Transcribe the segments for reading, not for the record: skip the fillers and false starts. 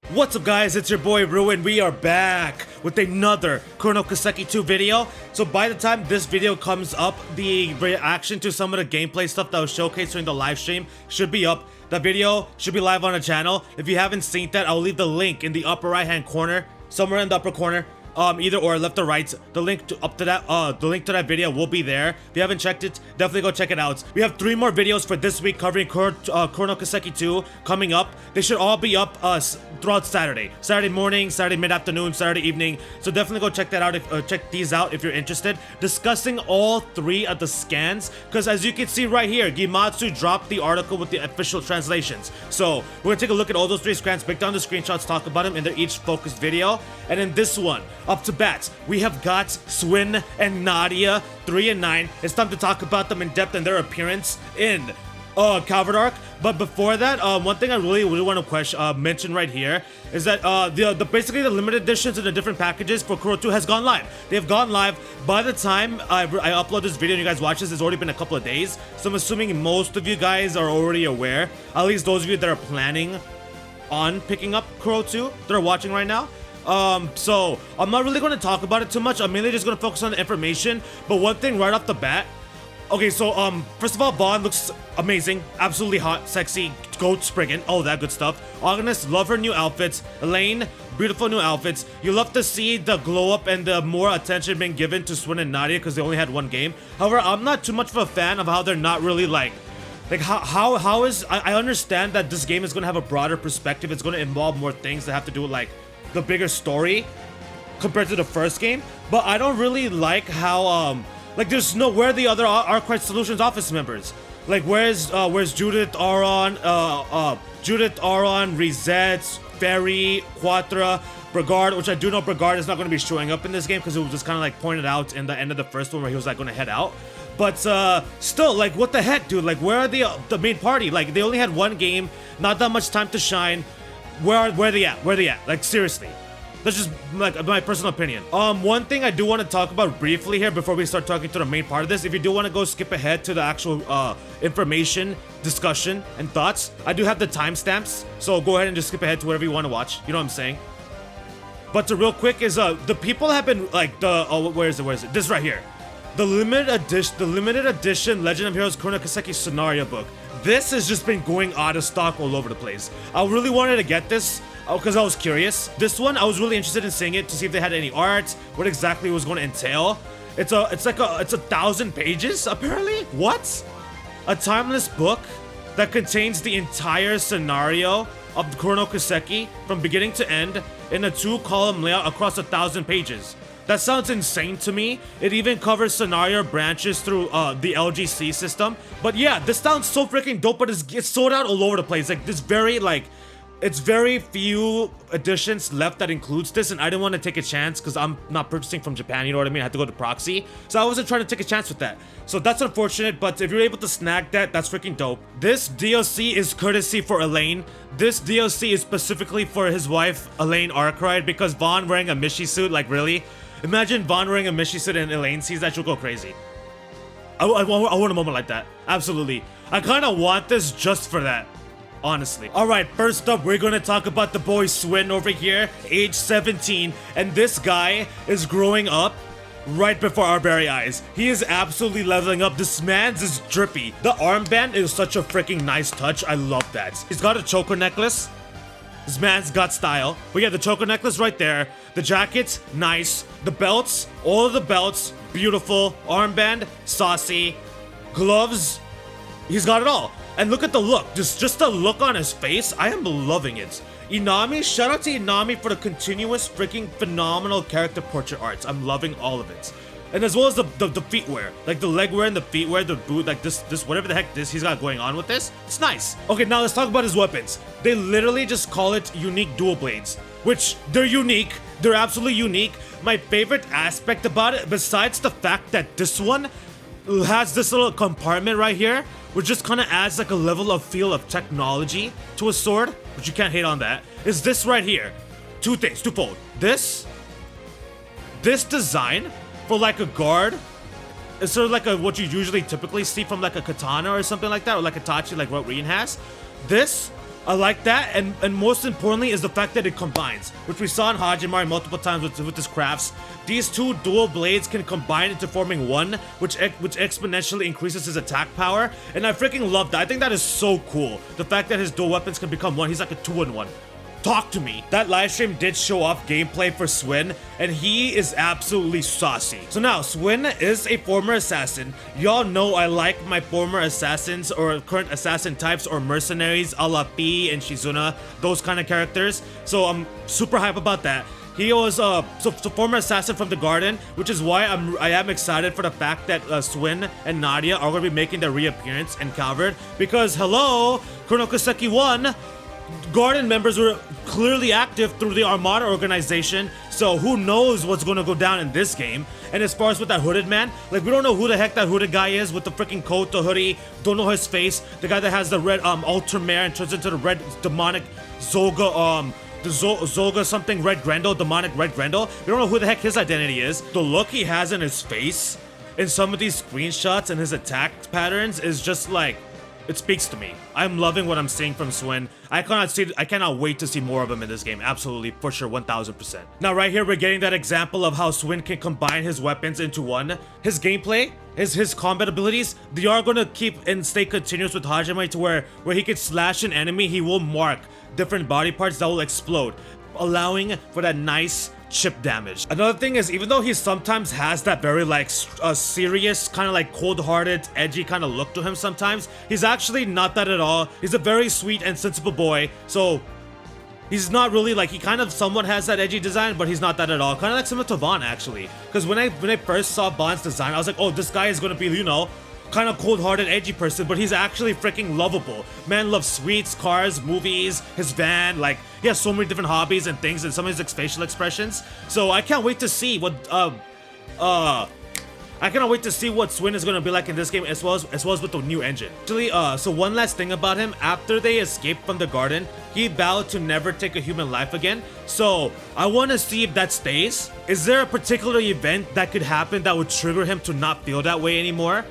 What's up guys, it's your boy Ruin. We are back with another Kuro Kiseki II video. So by the time this video comes up, the reaction to some of the gameplay stuff that was showcased during the live stream should be up. The video should be live on the channel. If you haven't seen that, I'll leave the link in the upper right hand corner, somewhere in the upper corner. Either or left or right, the link to that video will be there. If you haven't checked it, definitely go check it out. We have 3 more videos for this week covering Kuro Kiseki II coming up. They should all be up throughout Saturday morning, Saturday mid-afternoon, Saturday evening. So definitely go check that out. Check these out if you're interested. Discussing all 3 of the scans, because as you can see right here, Gimatsu dropped the article with the official translations. So we're gonna take a look at all those 3 scans, break down the screenshots, talk about them in their each focused video. And in this one, up to bat, we have got Swin and Nadia, 3 and 9. It's time to talk about them in depth and their appearance in Calvert Arc. But before that, one thing I really want to mention right here is that basically the limited editions and the different packages for Kuro 2 has gone live. They have gone live. By the time I upload this video and you guys watch this, it's already been a couple of days. So I'm assuming most of you guys are already aware, at least those of you that are planning on picking up Kuro 2 that are watching right now. So I'm not really going to talk about it too much. I'm mainly just going to focus on the information. But one thing right off the bat. Okay, so first of all, Vaughn looks amazing, absolutely hot, sexy, goat spriggin', all that good stuff. Agnes, love her new outfits. Elaine, beautiful new outfits. You love to see the glow up and the more attention being given to Swin and Nadia because they only had 1 game. However, I'm not too much of a fan of how they're not really like how is I understand that this game is going to have a broader perspective. It's going to involve more things that have to do with like the bigger story compared to the first game, but I don't really like how like there's no where are the other Arkwright Solutions office members, like where's Judith, Aron, Resetz, Ferry, Quatra, Brigard, which I do know Brigard is not going to be showing up in this game because it was just kind of like pointed out in the end of the first one where he was like going to head out. But still, like, what the heck, dude? Like, where are the main party? Like, they only had 1 game, not that much time to shine. Where are they at? Where are they at? Like, seriously. That's just like my personal opinion. One thing I do want to talk about briefly here before we start talking to the main part of this, if you do want to go skip ahead to the actual information, discussion, and thoughts, I do have the timestamps, so go ahead and just skip ahead to whatever you want to watch. You know what I'm saying? But real quick is the people have been like where is it? This right here. The limited edition Legend of Heroes Kuro Kiseki scenario book. This has just been going out of stock all over the place. I really wanted to get this because I was curious. This one, I was really interested in seeing it to see if they had any art, what exactly it was going to entail. It's 1,000 pages apparently. What? A timeless book that contains the entire scenario of Kuro Kiseki from beginning to end in a 2-column layout across 1,000 pages. That sounds insane to me. It even covers scenario branches through the LGC system. But yeah, this sounds so freaking dope, but it's sold out all over the place. Like, it's very few editions left that includes this, and I didn't want to take a chance because I'm not purchasing from Japan, you know what I mean? I had to go to proxy. So I wasn't trying to take a chance with that. So that's unfortunate, but if you're able to snag that, that's freaking dope. This DLC is courtesy for Elaine. This DLC is specifically for his wife, Elaine Arkwright, because Vaughn wearing a Mishi suit, like really? Imagine Vaughn wearing a Mishi suit and Elaine sees that, she'll go crazy. I want a moment like that. Absolutely. I kind of want this just for that. Honestly. Alright, first up, we're gonna talk about the boy Swin over here, age 17. And this guy is growing up right before our very eyes. He is absolutely leveling up. This man's is drippy. The armband is such a freaking nice touch. I love that. He's got a choker necklace. This man's got style. But yeah, the choker necklace right there. The jacket, nice. The belts, all of the belts, beautiful. Armband, saucy. Gloves, he's got it all. And look at the look. Just the look on his face. I am loving it. Inami, shout out to Inami for the continuous freaking phenomenal character portrait arts. I'm loving all of it. And as well as the feet wear. Like the leg wear and the feet wear, the boot, like this whatever the heck he's got going on with this. It's nice. Okay, now let's talk about his weapons. They literally just call it unique dual blades. Which, they're unique. They're absolutely unique. My favorite aspect about it, besides the fact that this one has this little compartment right here, which just kind of adds like a level of feel of technology to a sword, which you can't hate on that, is this right here. 2 things, twofold. This design for like a guard is sort of like what you usually typically see from like a katana or something like that, or like a tachi like what Reen has. This I like that, and most importantly is the fact that it combines, which we saw in Hajimari multiple times with his crafts. These two dual blades can combine into forming one, which exponentially increases his attack power, and I freaking love that. I think that is so cool. The fact that his dual weapons can become one, he's like a 2-in-1. Talk to me. That livestream did show off gameplay for Swin, and he is absolutely saucy. So now, Swin is a former assassin. Y'all know I like my former assassins or current assassin types or mercenaries a la P and Shizuna, those kind of characters. So I'm super hype about that. He was so former assassin from the garden, which is why I am excited for the fact that Swin and Nadia are going to be making their reappearance in Calvert, because hello, Colonel Kiseki 1, Garden members were clearly active through the Armada organization, so who knows what's gonna go down in this game. And as far as with that hooded man, like, we don't know who the heck that hooded guy is with the freaking coat, the hoodie, don't know his face. The guy that has the red Ultramare and turns into the red demonic Zolga, the Zolga something Red Grendel, demonic Red Grendel. We don't know who the heck his identity is. The look he has in his face in some of these screenshots and his attack patterns is just like, it speaks to me. I'm loving what I'm seeing from Swin. I cannot wait to see more of him in this game. Absolutely, for sure, 1000%. Now, right here, we're getting that example of how Swin can combine his weapons into one. His gameplay, his combat abilities, they are gonna keep and stay continuous with Hajime to where he can slash an enemy, he will mark different body parts that will explode, allowing for that nice chip damage. Another thing is, even though he sometimes has that very like serious, kind of like cold-hearted, edgy kind of look to him sometimes, he's actually not that at all. He's a very sweet and sensible boy, so he's not really like, he kind of somewhat has that edgy design, but he's not that at all. Kind of like similar to Vaughn, actually, because when I first saw Vaughn's design, I was like, oh, this guy is gonna be, you know, kind of cold-hearted, edgy person, but he's actually freaking lovable. Man loves sweets, cars, movies, his van, like, he has so many different hobbies and things, and some of his facial expressions. So I can't wait to see what I cannot wait to see what Swin is gonna be like in this game, as well as with the new engine. Actually, so one last thing about him: after they escaped from the garden, he vowed to never take a human life again. So I want to see if that stays. Is there a particular event that could happen that would trigger him to not feel that way anymore?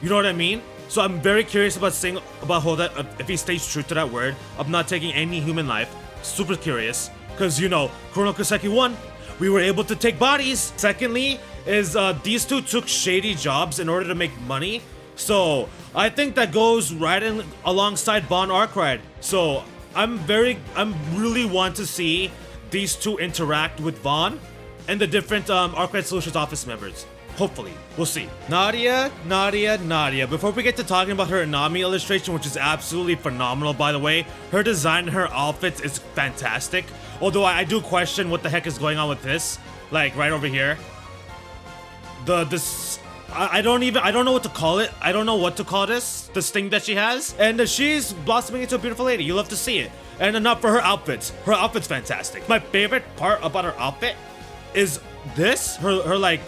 You know what I mean? So I'm very curious about seeing about how that, if he stays true to that word of not taking any human life. Super curious, because you know, Colonel Kiseki 1, we were able to take bodies. Secondly, is these two took shady jobs in order to make money. So I think that goes right in alongside Vaughn Arkwright. So I'm really want to see these two interact with Vaughn and the different Arkwright Solutions office members. Hopefully. We'll see. Nadia. Before we get to talking about her Anami illustration, which is absolutely phenomenal, by the way, her design, her outfits is fantastic. Although I do question what the heck is going on with this. Like, right over here. I don't know what to call it. I don't know what to call this thing that she has. And she's blossoming into a beautiful lady. You love to see it. And enough for her outfits. Her outfit's fantastic. My favorite part about her outfit is this. Her like,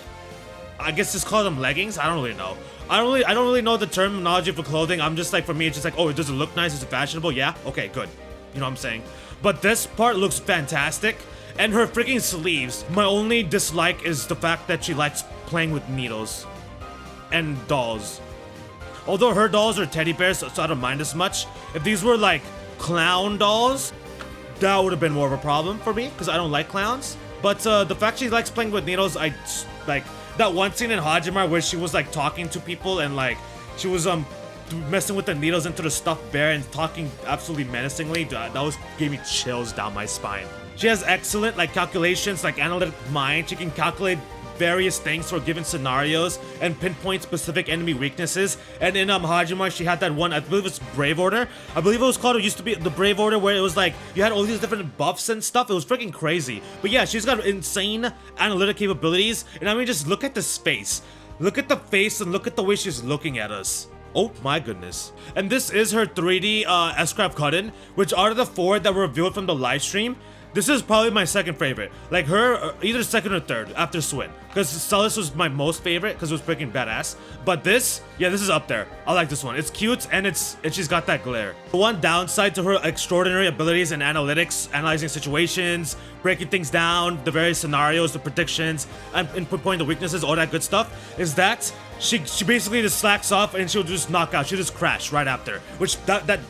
I guess just call them leggings. I don't really know. I don't really know the terminology for clothing. I'm just like, for me, it's just like, oh, does it look nice? Is it fashionable? Yeah. Okay, good. You know what I'm saying? But this part looks fantastic. And her freaking sleeves. My only dislike is the fact that she likes playing with needles and dolls. Although her dolls are teddy bears, so I don't mind as much. If these were like clown dolls, that would have been more of a problem for me, because I don't like clowns. But the fact she likes playing with needles, I like that one scene in Hajime where she was like talking to people and like she was messing with the needles into the stuffed bear and talking absolutely menacingly. That gave me chills down my spine. She has excellent like calculations, like analytic mind. She can calculate various things for given scenarios and pinpoint specific enemy weaknesses. And in Hajime, she had that one, I believe it's Brave Order. I believe it was called, it used to be the Brave Order, where it was like you had all these different buffs and stuff. It was freaking crazy. But yeah, she's got insane analytic capabilities. And I mean, just look at this face. Look at the face and look at the way she's looking at us. Oh my goodness. And this is her 3D S-Craft cut-in, which out of the 4 that were revealed from the live stream, this is probably my second favorite. Like her, either second or third after Swin. because Celis was my most favorite because it was freaking badass. But this, yeah, this is up there. I like this one. It's cute and she's got that glare. The one downside to her extraordinary abilities in analytics, analyzing situations, breaking things down, the various scenarios, the predictions, and pinpointing the weaknesses, all that good stuff, is that she basically just slacks off and she'll just knock out. She'll just crash right after. Which that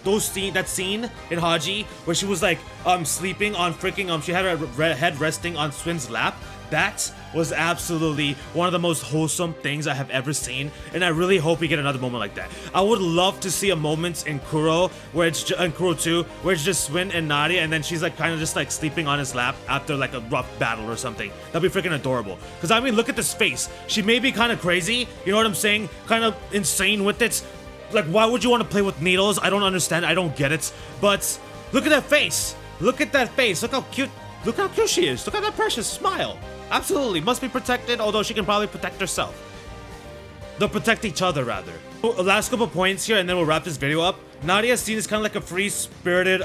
scene in Haji where she was like sleeping on freaking she had her head resting on Swin's lap. That was absolutely one of the most wholesome things I have ever seen, and I really hope we get another moment like that. I would love to see a moment in Kuro where it's in Kuro 2 where it's just Swin and Nadia, and then she's like kind of just like sleeping on his lap after like a rough battle or something. That'd be freaking adorable. Because I mean, look at this face. She may be kind of crazy, you know what I'm saying? Kind of insane with it. Like, why would you want to play with needles? I don't understand. I don't get it. But look at that face. Look at that face. Look how cute. Look how cute she is. Look at that precious smile. Absolutely. Must be protected, although she can probably protect herself. They'll protect each other, rather. Last couple points here, and then we'll wrap this video up. Nadia's scene is kind of like a free-spirited,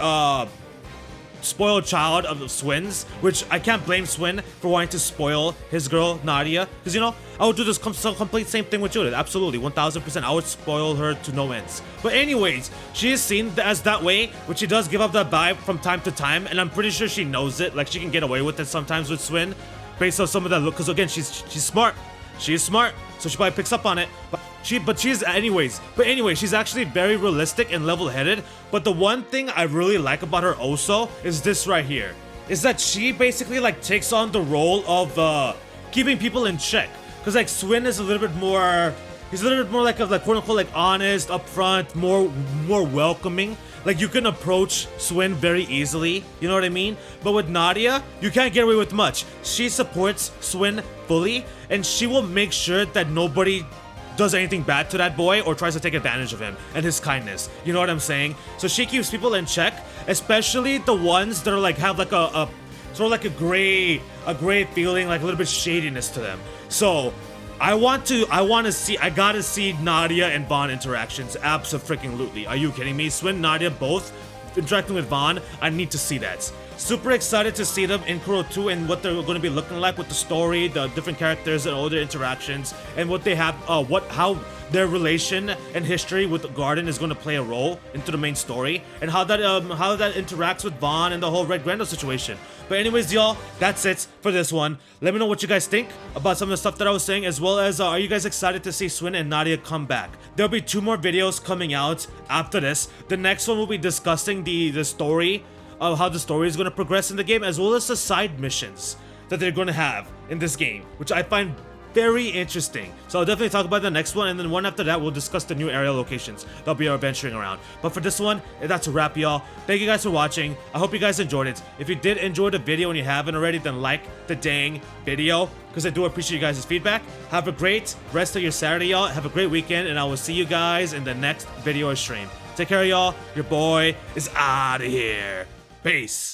spoiled child of Swin's, which I can't blame Swin for wanting to spoil his girl, Nadia. Because, you know, I would do this complete same thing with Judith. Absolutely, 1000%. I would spoil her to no ends. But anyways, she is seen as that way, which she does give up that vibe from time to time, and I'm pretty sure she knows it. Like, she can get away with it sometimes with Swin, based on some of that look. Because, again, she's smart. She is smart, so she probably picks up on it. But she's anyway, she's actually very realistic and level-headed. But the one thing I really like about her also is this right here. Is that she basically like takes on the role of keeping people in check. Cause like Swin is a little bit more, he's a little bit more like quote unquote like honest, upfront, more welcoming. Like you can approach Swin very easily, you know what I mean? But with Nadia, you can't get away with much. She supports Swin fully, and she will make sure that nobody does anything bad to that boy or tries to take advantage of him and his kindness. You know what I'm saying? So she keeps people in check, especially the ones that are like have like a sort of like a gray feeling, like a little bit shadiness to them. So I gotta see Nadia and Vaughn interactions. Abso-freaking-lutely. Are you kidding me? Swin, Nadia, both interacting with Vaughn. I need to see that. Super excited to see them in Kuro 2 and what they're going to be looking like with the story, the different characters and all their interactions, and what they have, how their relation and history with the Garden is going to play a role into the main story, and how that interacts with Vaughn and the whole Red Grando situation. But anyways, y'all, that's it for this one. Let me know what you guys think about some of the stuff that I was saying, as well as are you guys excited to see Swin and Nadia come back? There'll be 2 more videos coming out after this. The next one will be discussing the story of how the story is going to progress in the game, as well as the side missions that they're going to have in this game, which I find very interesting. So I'll definitely talk about the next one, and then one after that we'll discuss the new area locations that we are venturing around. But for this one, that's a wrap, y'all. Thank you guys for watching. I hope you guys enjoyed it. If you did enjoy the video and you haven't already, then like the dang video, because I do appreciate you guys' feedback. Have a great rest of your Saturday, y'all. Have a great weekend, and I will see you guys in the next video or stream. Take care, y'all. Your boy is out of here. Peace.